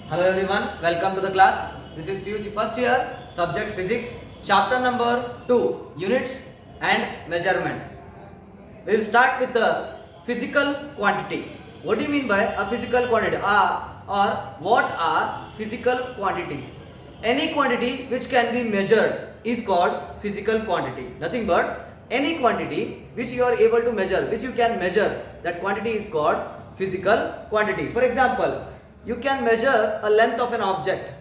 Hello everyone, welcome to the class. This is PUC first year, subject physics, chapter number 2, units and measurement. We will start with the physical quantity. What do you mean by a physical quantity? Or what are physical quantities? Any quantity which can be measured is called physical quantity. Nothing but any quantity which you are able to measure, which you can measure, that quantity is called physical quantity. For example, you can measure a length of an object.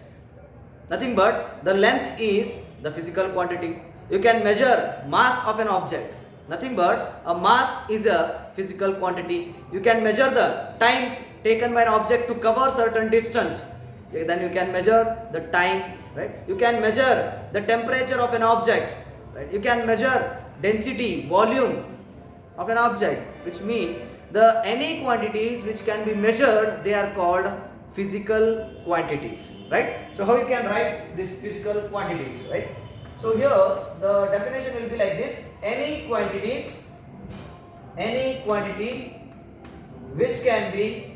Nothing but the length is the physical quantity. You can measure mass of an object. Nothing but a mass is a physical quantity. You can measure the time taken by an object to cover certain distance. Then you can measure the time, right? You can measure the temperature of an object, right? You can measure density, volume of an object, which means the any quantities which can be measured, they are called physical quantities, right? So how you can write these physical quantities, right? So here the definition will be like this: any quantity which can be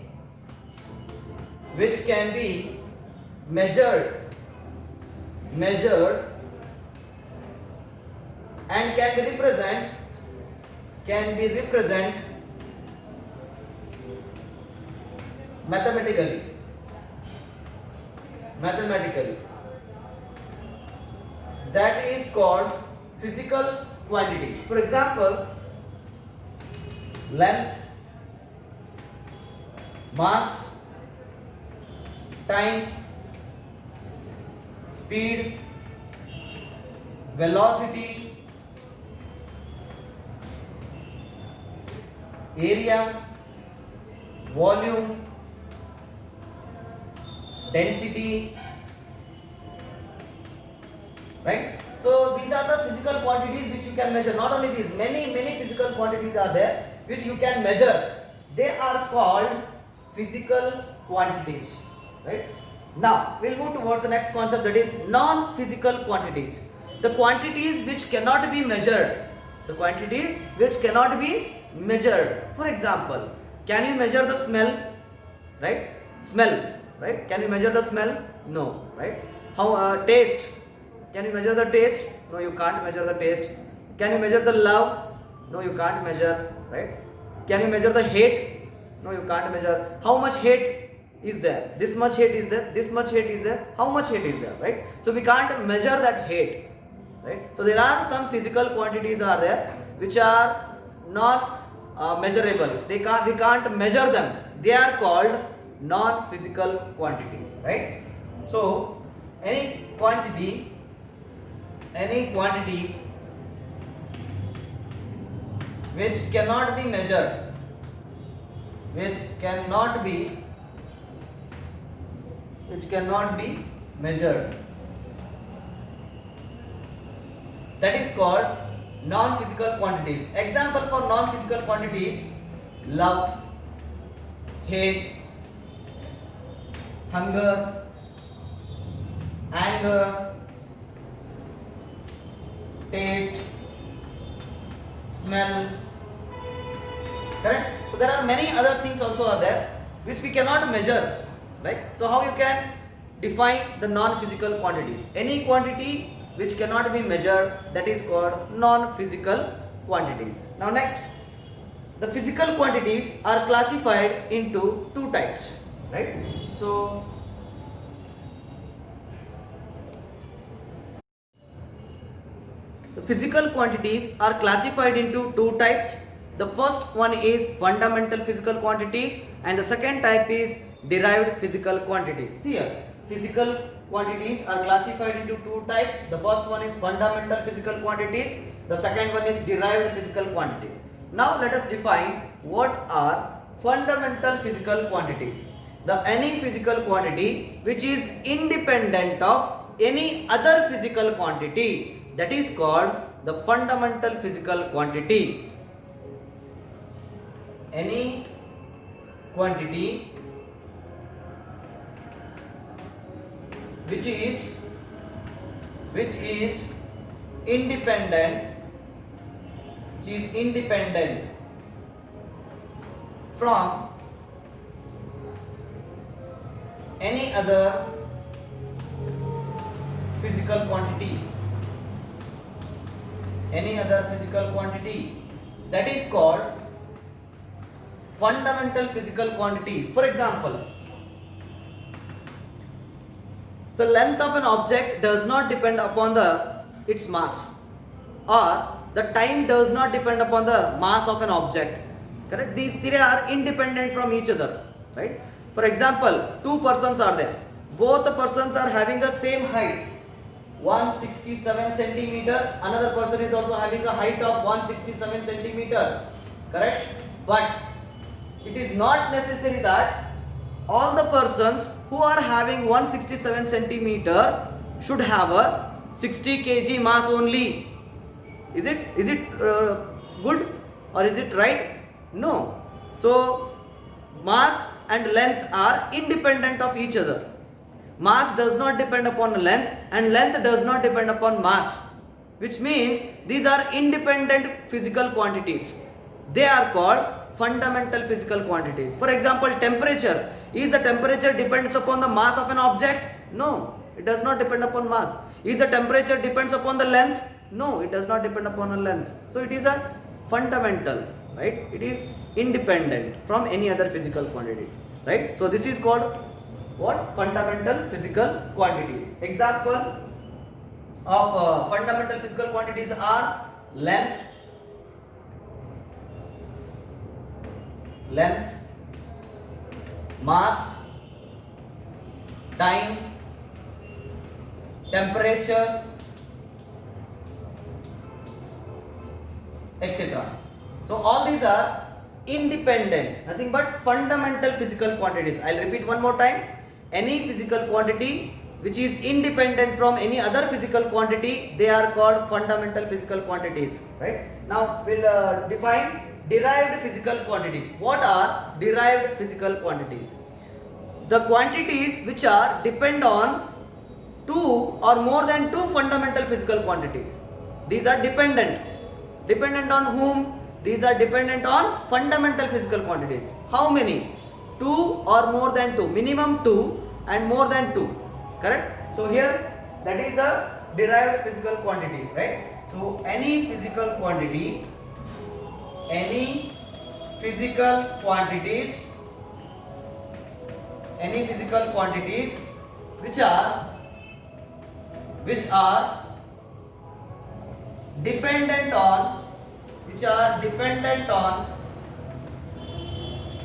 measured and can be represent mathematically. That is called physical quantity. For example, length, mass, time, speed, velocity, area, volume, density, right? So these are the physical quantities which you can measure. Not only these, many physical quantities are there which you can measure. They are called physical quantities, right? Now we'll move towards the next concept, that is non-physical quantities. The quantities which cannot be measured. For example, can you measure the smell? Right? Right? Can you measure the smell? No, right? How taste? Can you measure the taste? No, you can't measure the taste. Can you measure the love? No, you can't measure, right? Can you measure the hate? No, you can't measure. How much hate is there? This much hate is there. This much hate is there. How much hate is there, right? So we can't measure that hate, right? So there are some physical quantities are there which are not measurable. We can't measure them. They are called non-physical quantities, right? So any quantity which cannot be measured, that is called non-physical quantities. Example for non-physical quantities: love, hate, hunger, anger, taste, smell, correct? So there are many other things also are there which we cannot measure, right? So how you can define the non-physical quantities? Any quantity which cannot be measured, that is called non-physical quantities. Now next, the physical quantities are classified into two types, right? So the physical quantities are classified into two types. The first one is fundamental physical quantities and the second type is derived physical quantities. See here, physical quantities are classified into two types. The first one is fundamental physical quantities. The second one is derived physical quantities. Now let us define what are fundamental physical quantities. The any physical quantity which is independent of any other physical quantity, that is called the fundamental physical quantity. Any quantity which is independent from any other physical quantity, any other physical quantity, that is called fundamental physical quantity. For example, so length of an object does not depend upon its mass, or the time does not depend upon the mass of an object. Correct? These three are independent from each other, right? For example, two persons are there. Both the persons are having the same height, 167 centimeter. Another person is also having a height of 167 centimeter. Correct? But it is not necessary that all the persons who are having 167 centimeter should have a 60 kg mass only. Is it good or is it right? No. So mass and length are independent of each other. Mass does not depend upon length and length does not depend upon mass, which means these are independent physical quantities. They are called fundamental physical quantities. For example, temperature. Is the temperature depends upon the mass of an object? No, it does not depend upon mass. Is the temperature depends upon the length? No, it does not depend upon a length. So it is a fundamental, right? It is independent from any other physical quantity, right? So this is called what? Fundamental physical quantities. Example of fundamental physical quantities are length, mass, time, temperature, etc. So all these are independent, nothing but fundamental physical quantities. I'll repeat one more time. Any physical quantity which is independent from any other physical quantity, they are called fundamental physical quantities, right? Now we'll define derived physical quantities. What are derived physical quantities? The quantities which are depend on two or more than two fundamental physical quantities. These are dependent. Dependent on whom? These are dependent on fundamental physical quantities. How many? Two or more than two. Minimum two and more than two. Correct? So here that is the derived physical quantities, right? So any physical quantity, any physical quantities which are dependent on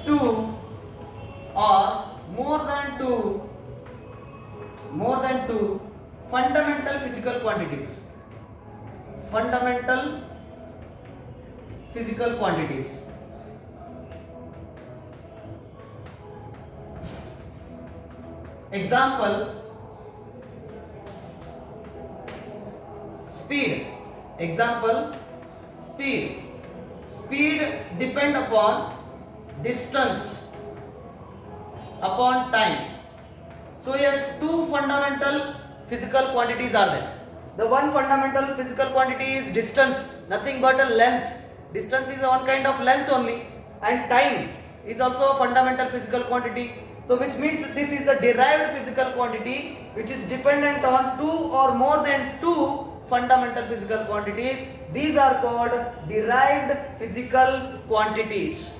two or more than two fundamental physical quantities. Fundamental physical quantities. Example, speed. Speed depend upon distance upon time. So here two fundamental physical quantities are there. The one fundamental physical quantity is distance, nothing but a length. Distance is one kind of length only, and time is also a fundamental physical quantity. So which means this is a derived physical quantity which is dependent on two or more than two fundamental physical quantities. These are called derived physical quantities.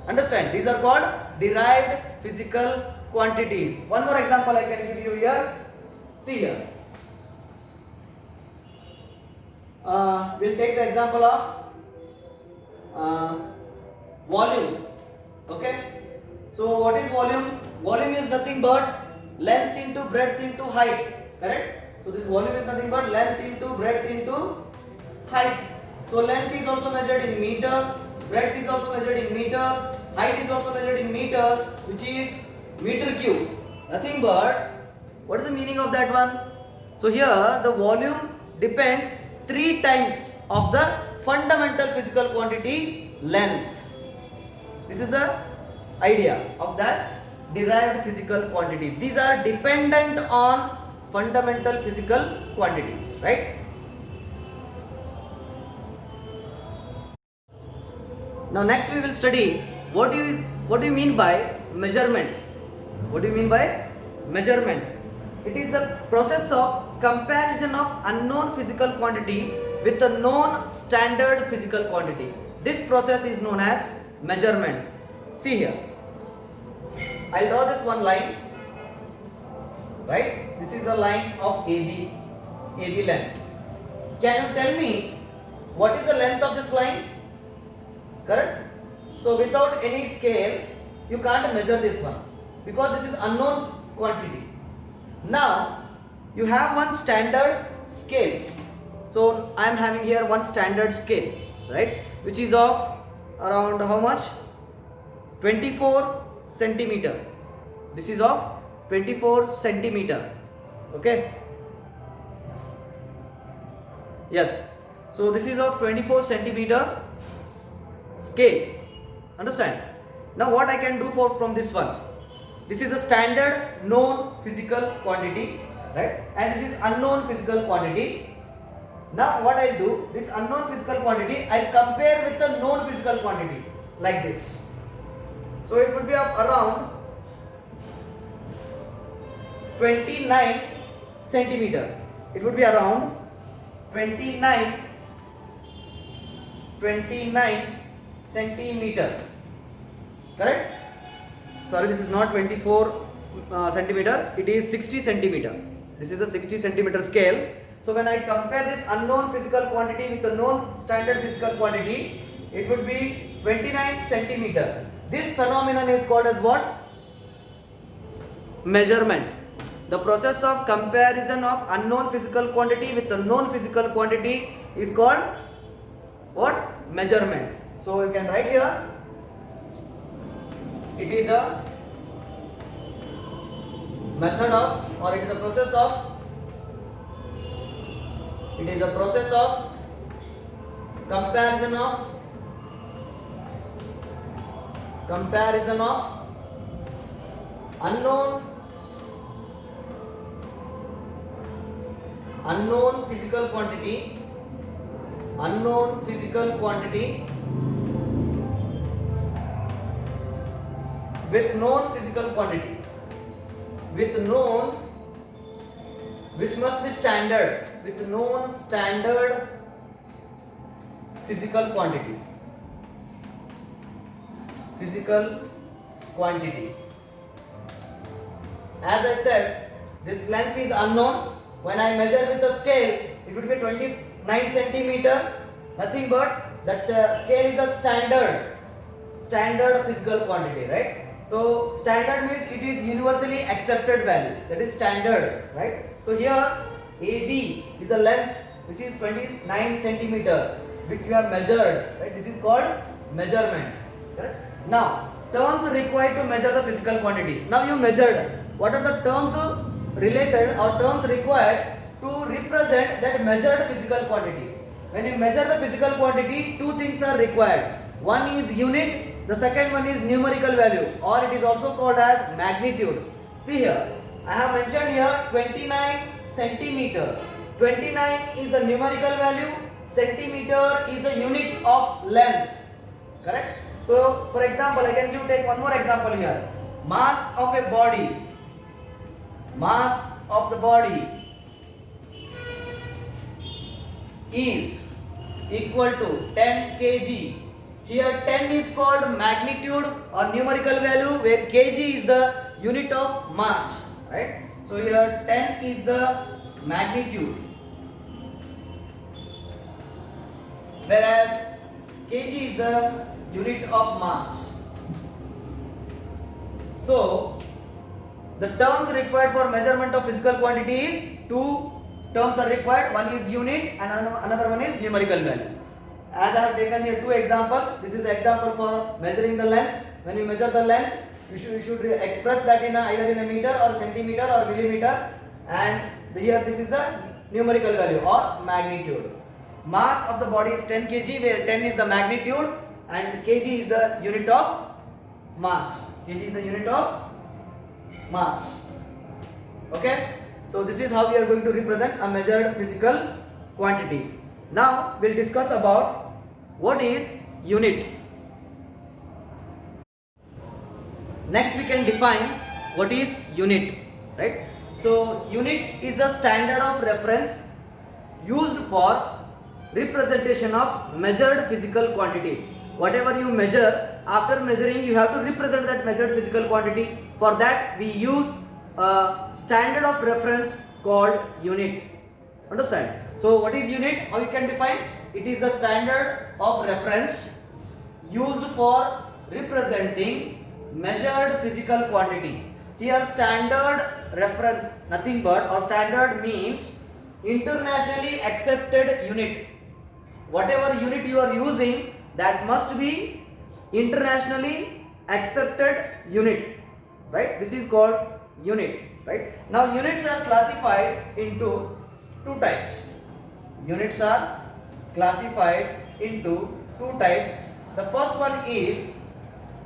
Understand? These are called derived physical quantities. One more example I can give you here. See here. We'll take the example of volume. Okay. So what is volume? Volume is nothing but length into breadth into height. Correct? So this volume is nothing but length into breadth into height. So length is also measured in meter, breadth is also measured in meter, height is also measured in meter, which is meter cube. Nothing but, what is the meaning of that one? So here the volume depends 3 times of the fundamental physical quantity length. This is the idea of that derived physical quantities. These are dependent on fundamental physical quantities, right? Now next we will study what do you mean by measurement. What do you mean by measurement. It is the process of comparison of unknown physical quantity with a known standard physical quantity. This process is known as measurement. See here, I'll draw this one line, right? This is a line of AB length. Can you tell me what is the length of this line? Correct? So without any scale, you can't measure this one because this is unknown quantity. Now you have one standard scale. So I am having here one standard scale, right, which is of around how much? 24 centimeter. This is of 24 centimeter. Okay. Yes. So this is of 24 centimeter scale. Understand? Now what I can do from this one? This is a standard known physical quantity, right? And this is unknown physical quantity. Now what I'll do, this unknown physical quantity I'll compare with the known physical quantity like this. So it would be of around 29 centimeter. It would be around 29 centimeter. Correct? Sorry, this is not 24 centimeter, it is 60 centimeter. This is a 60 centimeter scale. So when I compare this unknown physical quantity with the known standard physical quantity, it would be 29 centimeter. This phenomenon is called as what? Measurement. The process of comparison of unknown physical quantity with the known physical quantity is called what? Measurement. So you can write here, it is a method of, or it is a process of, comparison of unknown physical quantity with known physical quantity, which must be standard, with known standard physical quantity. As I said, this length is unknown. When I measure with the scale, it would be 29 centimeter. Nothing but that scale is a standard physical quantity, right? So standard means it is universally accepted value. That is standard, right? So here AB is the length which is 29 centimeter, which you have measured, right? This is called measurement. Correct? Now terms required to measure the physical quantity. Now you measured. What are the terms related or terms required to represent that measured physical quantity? When you measure the physical quantity, two things are required. One is unit, the second one is numerical value, or it is also called as magnitude. See here, I have mentioned here 29 centimeter. 29 is the numerical value, centimeter is the unit of length. Correct? So for example, I can take one more example here. Mass of a body. Mass of the body is equal to 10 kg. Here 10 is called magnitude or numerical value, where kg is the unit of mass, right? So here 10 is the magnitude, whereas kg is the unit of mass. So the terms required for measurement of physical quantity is two terms are required. One is unit and another one is numerical value. As I have taken here two examples. This is the example for measuring the length. When you measure the length, you should express that in either in a meter or centimeter or millimeter. And here this is the numerical value or magnitude. Mass of the body is 10 kg, where 10 is the magnitude and kg is the unit of mass. Kg is the unit of mass. Okay, so this is how we are going to represent a measured physical quantities. Now we'll discuss about what is unit. Next we can define what is unit. right? So unit is a standard of reference used for representation of measured physical quantities. Whatever you measure, after measuring you have to represent that measured physical quantity. For that we use a standard of reference called unit. Understand? So what is unit? How you can define? It is the standard of reference used for representing measured physical quantity. Here standard reference nothing but, or standard means internationally accepted unit. Whatever unit you are using, that must be internationally accepted unit, right? This is called unit, right? Now units are classified into two types. Units are classified into two types. The first one is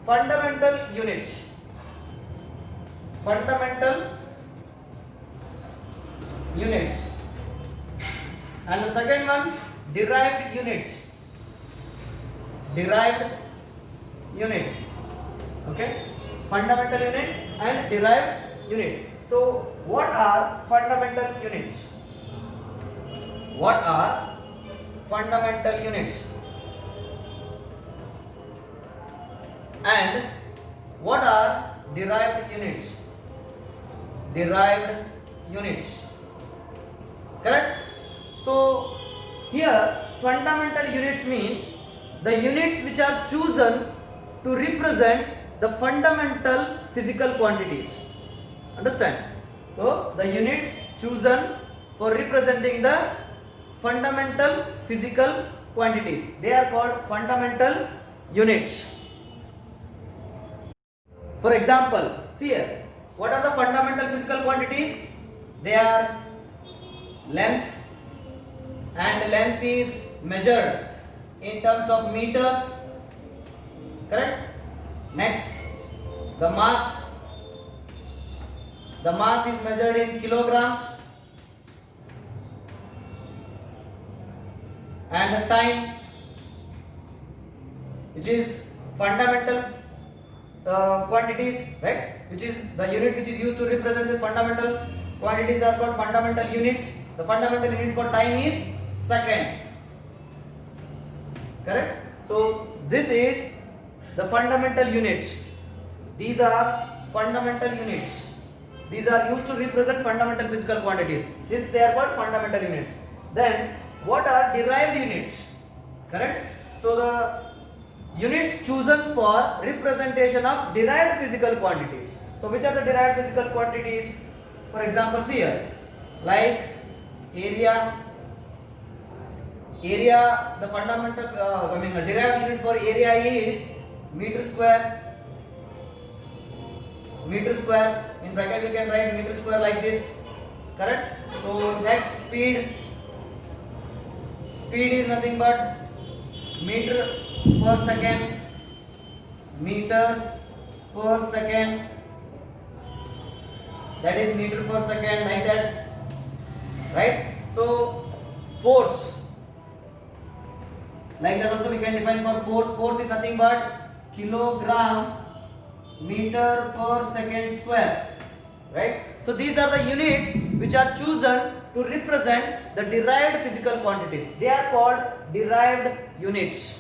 fundamental units. Fundamental units. And the second one, derived units. Derived unit. Okay? Fundamental unit and derived unit. So, what are fundamental units? What are fundamental units? And what are derived units? Derived units. Correct? So here fundamental units means the units which are chosen to represent the fundamental physical quantities. Understand? So the units chosen for representing the fundamental physical quantities, they are called fundamental units. For example, see here, what are the fundamental physical quantities? They are length, and length is measured in terms of meter, correct? Next, the mass is measured in kilograms, and the time, which is fundamental quantities, right? Which is the unit which is used to represent this fundamental quantities are called fundamental units. The fundamental unit for time is second, correct? So this is the fundamental units. These are fundamental units. These are used to represent fundamental physical quantities, since they are called fundamental units. Then what are derived units? Correct? So the units chosen for representation of derived physical quantities. So which are the derived physical quantities? For example, see here, like area, the fundamental the derived unit for area is meter square. In bracket we can write meter square like this, correct? So next, speed is nothing but meter per second, that is meter per second, like that, right? So force, like that also we can define for force is nothing but kilogram meter per second square, right? So these are the units which are chosen to represent the derived physical quantities. They are called derived units,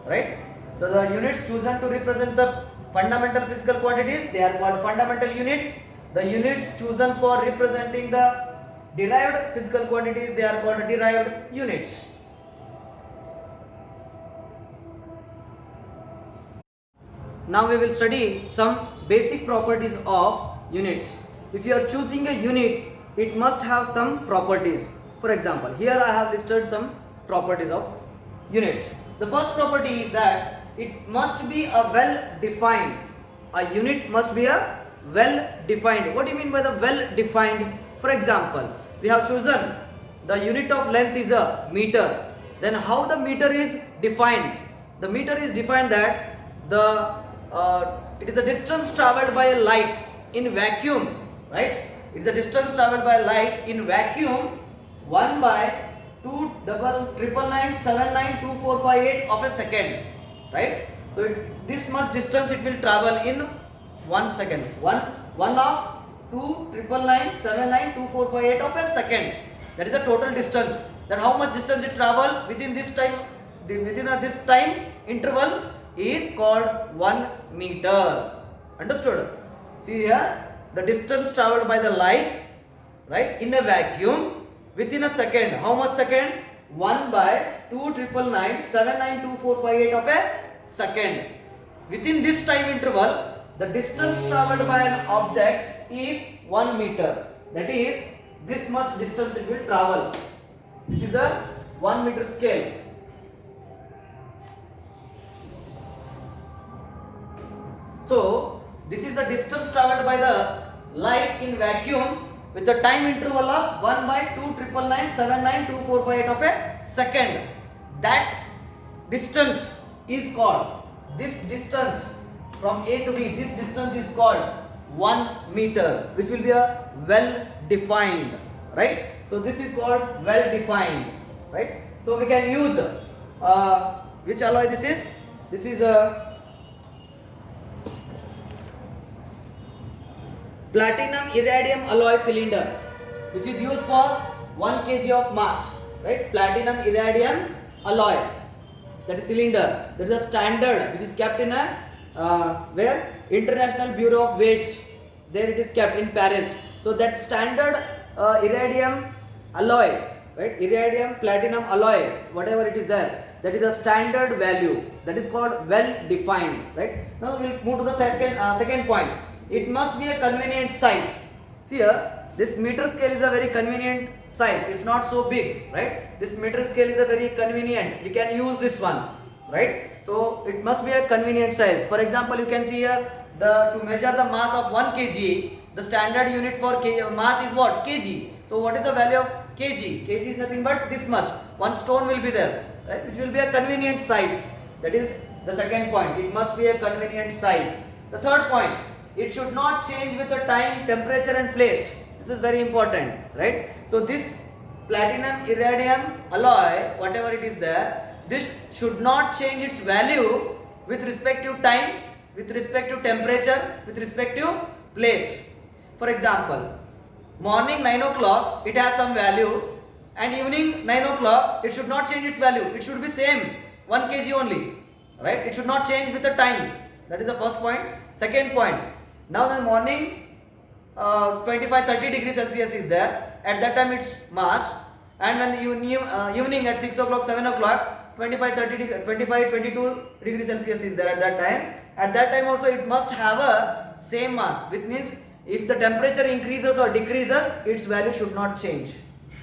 right? So the units chosen to represent the fundamental physical quantities, they are called fundamental units. The units chosen for representing the derived physical quantities, they are called derived units. Now we will study some basic properties of units. If you are choosing a unit, it must have some properties. For example, here I have listed some properties of units. The first property is that it must be a well defined. A unit must be a well defined. What do you mean by the well defined? For example, we have chosen the unit of length is a meter. Then how the meter is defined? The meter is defined that it is a distance traveled by a light in vacuum, right? It's a distance traveled by light in vacuum 1 by 29999792458 of a second, right? So this much distance it will travel in 1 second. One of 2,999,792,458 of a second. That is the total distance. That how much distance it travel within this time, this time interval is called 1 meter. Understood? See here, the distance traveled by the light, right, in a vacuum within a second. How much second? 1 by 2,999,792,458 of a second. Within this time interval, the distance traveled by an object is 1 meter. That is, this much distance it will travel. This is a 1 meter scale. So, this is the distance traveled by the light in vacuum with a time interval of 1 by 2,999,792,458 of a second. That distance is called, this distance from A to B, this distance is called 1 meter, which will be a well defined, right? So this is called well defined, right? So we can use which alloy this is? This is a platinum iridium alloy cylinder, which is used for 1 kg of mass, right? Platinum iridium alloy, that is cylinder. There is a standard which is kept in a where International Bureau of Weights, there it is kept in Paris. So that standard iridium alloy, right? Iridium platinum alloy, whatever it is there, that is a standard value, that is called well defined, right? Now we will move to the second point. It must be a convenient size. See here, this meter scale is a very convenient size. It's not so big, right? This meter scale is a very convenient. We can use this one, right? So it must be a convenient size. For example, you can see here, to measure the mass of 1 kg, the standard unit for mass is what? Kg. So what is the value of kg? Kg is nothing but this much. One stone will be there, right? Which will be a convenient size. That is the second point. It must be a convenient size. The third point, it should not change with the time, temperature and place. This is very important, right? So this platinum iridium alloy, whatever it is there, this should not change its value with respect to time, with respect to temperature, with respect to place. For example, morning 9 o'clock it has some value, and evening 9 o'clock it should not change its value. It should be same, 1 kg only, right? It should not change with the time. That is the first point. Second point, now the morning 25-30 degrees Celsius is there. At that time it's mass, and when evening at 6 o'clock, 7 o'clock, 25-22 degrees Celsius is there at that time. At that time also it must have a same mass, which means if the temperature increases or decreases, its value should not change.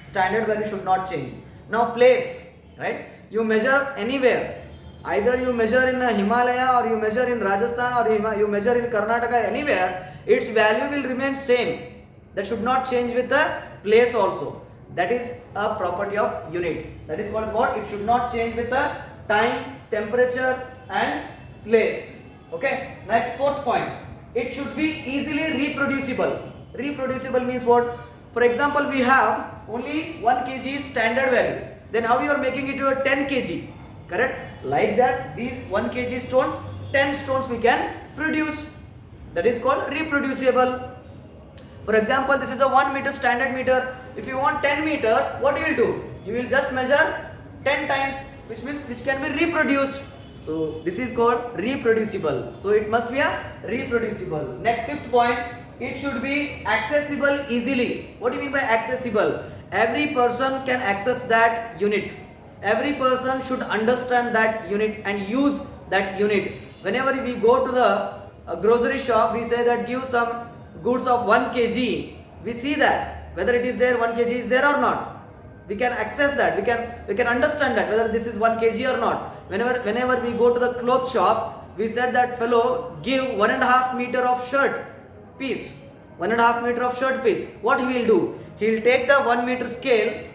Standard value should not change. Now place, right? You measure anywhere. Either you measure in Himalaya, or you measure in Rajasthan, or you measure in Karnataka, anywhere, its value will remain same. That should not change with the place also. That is a property of unit. That is called what? It should not change with the time, temperature and place. Okay. Next, fourth point. It should be easily reproducible. Reproducible means what? For example, we have only 1 kg standard value. Then how you are making it to a 10 kg? Correct? Like that, these 1 kg stones, 10 stones we can produce. That is called reproducible. For example, this is a 1 meter standard meter. If you want 10 meters, what you will do? You will just measure 10 times, which means which can be reproduced. So this is called reproducible. So it must be a reproducible. Next, fifth point, it should be accessible easily. What do you mean by accessible? Every person can access that unit. Every person should understand that unit and use that unit. Whenever we go to the grocery shop, we say that give some goods of 1 kg. We see that whether it is there, 1 kg is there or not. We can access that. We can understand that whether this is 1 kg or not. Whenever we go to the cloth shop, we said that fellow give 1.5 meter of shirt piece. 1.5 meter of shirt piece. What he will do? He will take the 1 meter scale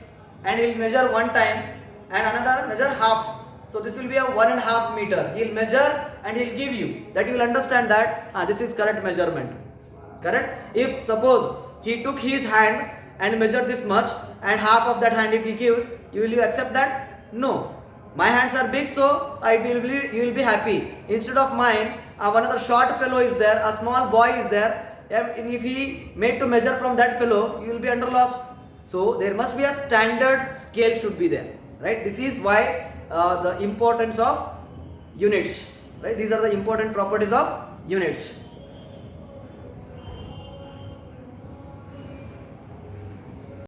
and he will measure one time and another measure half. So this will be a 1.5 meter. He will measure and he will give you. That you will understand that this is correct measurement. Correct? If suppose he took his hand and measured this much, and half of that hand if he gives, will you accept that? No. My hands are big, so you will be happy. Instead of mine, another short fellow is there, a small boy is there, and if he made to measure from that fellow, you will be under loss. So there must be a standard scale should be there, right? This is why the importance of units, right? These are the important properties of units.